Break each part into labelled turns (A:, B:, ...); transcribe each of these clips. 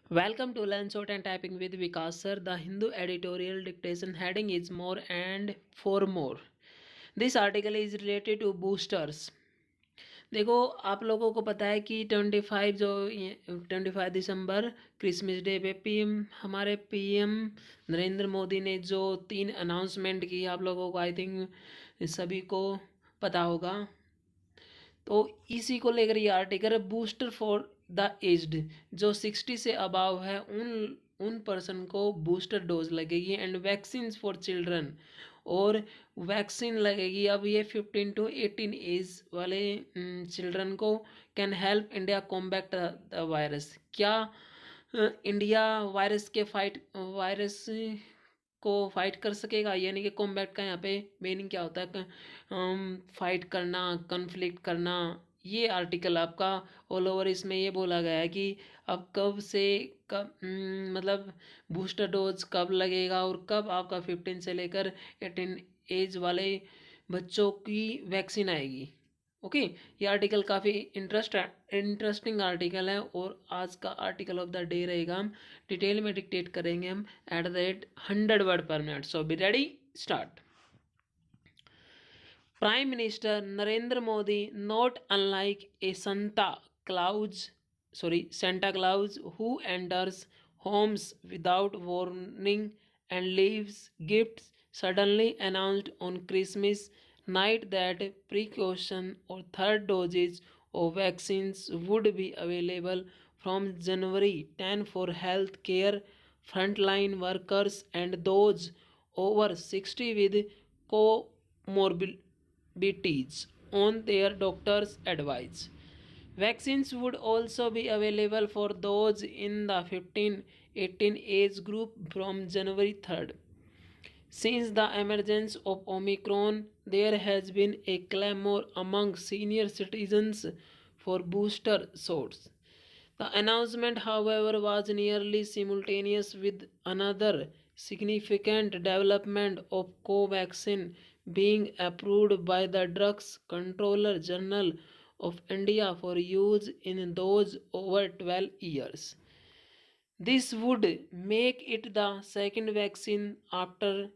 A: Welcome to Learn Short and Typing with Vikas sir. The Hindu editorial dictation heading is more and for more. This article is related to boosters. देखो आप लोगों को पता है कि 25 दिसंबर Christmas day पे PM Narendra Modi ने जो 3 अनाउंसमेंट की आप लोगों को आई थिंक सभी को पता होगा। तो इसी को लेकर ये आर्टिकल है बूस्टर फॉर द एज्ड जो 60 से अबाव है उन पर्सन को बूस्टर डोज लगेगी एंड वैक्सीन फॉर चिल्ड्रन और वैक्सीन लगेगी अब ये 15 to 18 एज वाले चिल्ड्रन को can help India combat the virus. क्या इंडिया वायरस को फाइट कर सकेगा? यानी कि कॉम्बैट का यहाँ पे मीनिंग क्या होता है? फाइट करना, कन्फ्लिक्ट करना। ये आर्टिकल आपका ऑल ओवर इसमें ये बोला गया है कि अब कब से कब मतलब बूस्टर डोज कब लगेगा और कब आपका 15 से लेकर 18 एज वाले बच्चों की वैक्सीन आएगी। ओके, ये आर्टिकल काफ़ी इंटरेस्टिंग आर्टिकल है और आज का आर्टिकल ऑफ द डे रहेगा। हम डिटेल में डिक्टेट करेंगे हम एट द रेट 100 वर्ड पर minute. So be ready, start. Prime Minister Narendra Modi, not unlike a Santa Claus who enters homes without warning and leaves gifts, suddenly announced on Christmas night that precaution or third doses of vaccines would be available from January 10 for health care frontline workers and those over 60 with comorbid BTs on their doctor's advice. Vaccines would also be available for those in the 15-18 age group from January 3rd. Since the emergence of Omicron, there has been a clamor among senior citizens for booster shots. The announcement, however, was nearly simultaneous with another significant development of Covaxin being approved by the Drugs Controller General of India for use in those over 12 years. This would make it the second vaccine after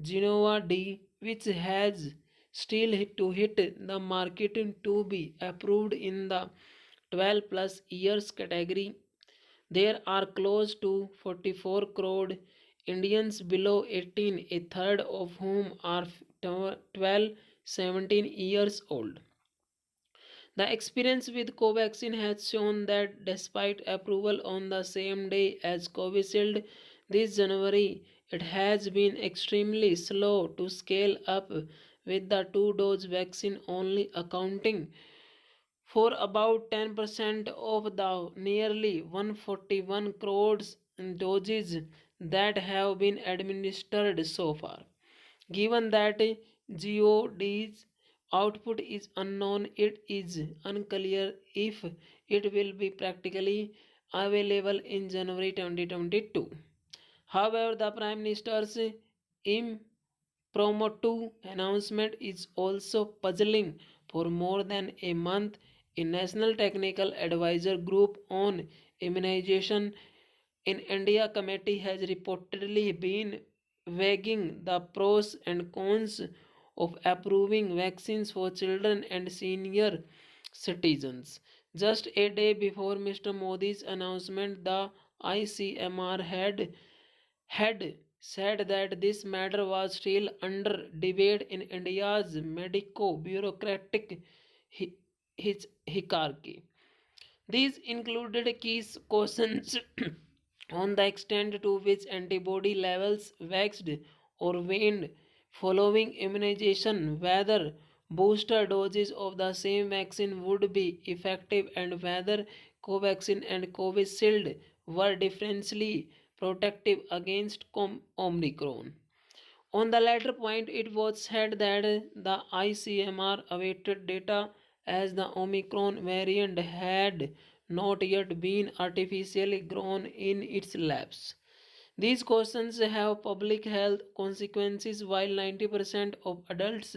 A: Genova D, which has still to hit the market to be approved in the 12 plus years category. There are close to 44 crore Indians below 18, a third of whom are 12-17 years old. The experience with Covaxin has shown that despite approval on the same day as Covishield this January, it has been extremely slow to scale up, with the two-dose vaccine only accounting for about 10% of the nearly 141 crores doses that have been administered so far. Given that GOD's output is unknown, it is unclear if it will be practically available in January 2022. However, the Prime Minister's impromptu announcement is also puzzling. For more than a month, a National Technical Advisor Group on Immunization in India committee has reportedly been weighing the pros and cons of approving vaccines for children and senior citizens. Just a day before Mr. Modi's announcement, the ICMR had said that this matter was still under debate in India's medico-bureaucratic hierarchy. These included key questions on the extent to which antibody levels waxed or waned following immunization, whether booster doses of the same vaccine would be effective, and whether Covaxin and Covishield were differentially protective against Omicron. On the latter point, it was said that the ICMR awaited data as the Omicron variant had not yet been artificially grown in its labs. These questions have public health consequences while 90% of adults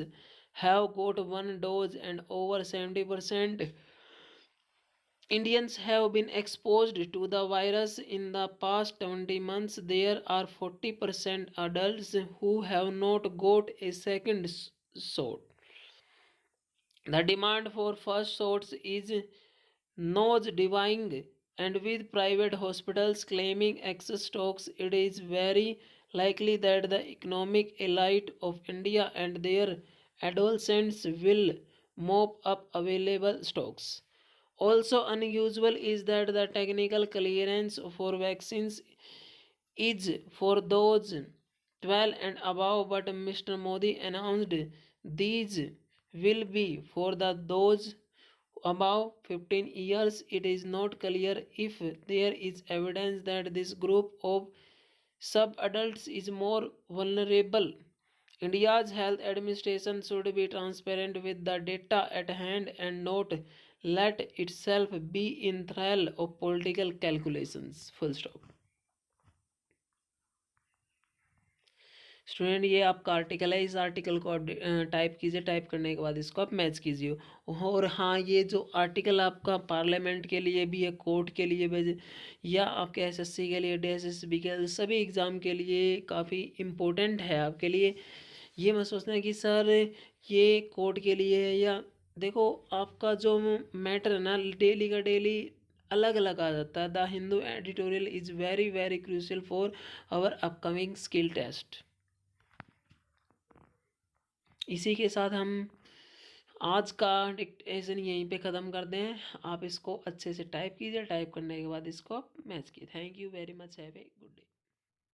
A: have got one dose and over 70% Indians have been exposed to the virus in the past 20 months. There are 40% adults who have not got a second shot. The demand for first shots is nose diving, and with private hospitals claiming excess stocks, it is very likely that the economic elite of India and their adolescents will mop up available stocks. Also unusual is that the technical clearance for vaccines is for those 12 and above, but Mr. Modi announced these will be for those above 15 years. It is not clear if there is evidence that this group of sub-adults is more vulnerable. India's health administration should be transparent with the data at hand and not let itself be in thrall of political calculations. Full stop. Student ये आपका article है, इस article को type कीजिए, type करने के बाद इसको आप मैच कीजिए। और हाँ, ये जो आर्टिकल आपका पार्लियामेंट के लिए भी है, कोर्ट के लिए भी, या आपके एसएससी के लिए, डीएसएसबी के सभी एग्ज़ाम के लिए काफ़ी इम्पोर्टेंट है आपके लिए। ये मत सोचना कि सर ये कोर्ट के लिए है, या देखो आपका जो मैटर है ना, डेली का डेली अलग अलग आ जाता है। The Hindu editorial is very very crucial for our upcoming skill test. इसी के साथ हम आज का डिक्टेशन यहीं पे ख़त्म कर दें। आप इसको अच्छे से टाइप कीजिए, टाइप करने के बाद इसको आप मैच कीजिए। Thank you very much, have a good day.